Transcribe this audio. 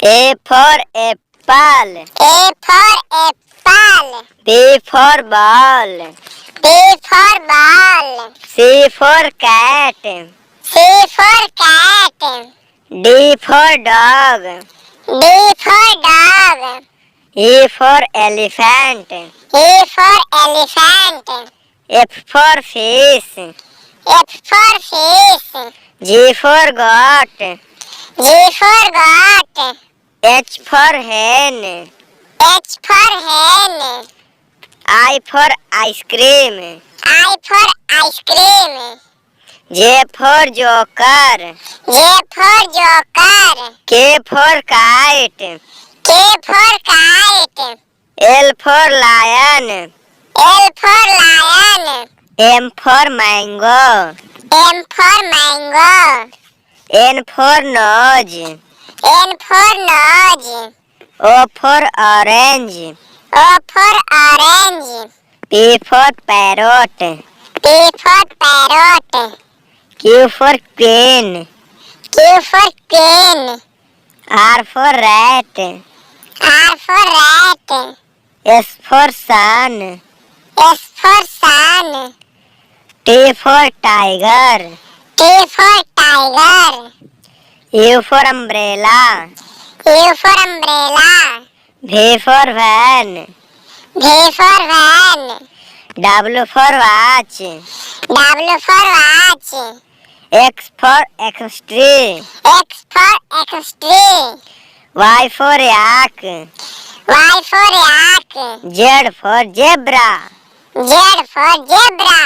A for apple. A for apple. B for ball. B for ball. C for cat. C for cat. D for dog. D for dog. E for elephant. E for elephant. F for fish. F for fish. G for goat. G for goat. H for hen. H for hen. I for ice cream. I for ice cream. J for joker. J for joker. K for kite. K for kite. L for lion. L for lion. M for mango. M for mango. N for nose. N for nose. O for orange. O for orange. P for parrot. P for parrot. Q for queen. Q for queen. R for rat. R for rat. S for sun. S for sun. T for tiger. T for tiger. U for umbrella. U for umbrella. V for van. V for van. W for watch. W for watch. X for x-ray. X for x-ray. Y for yak. Y for yak. Z for zebra. Z for zebra.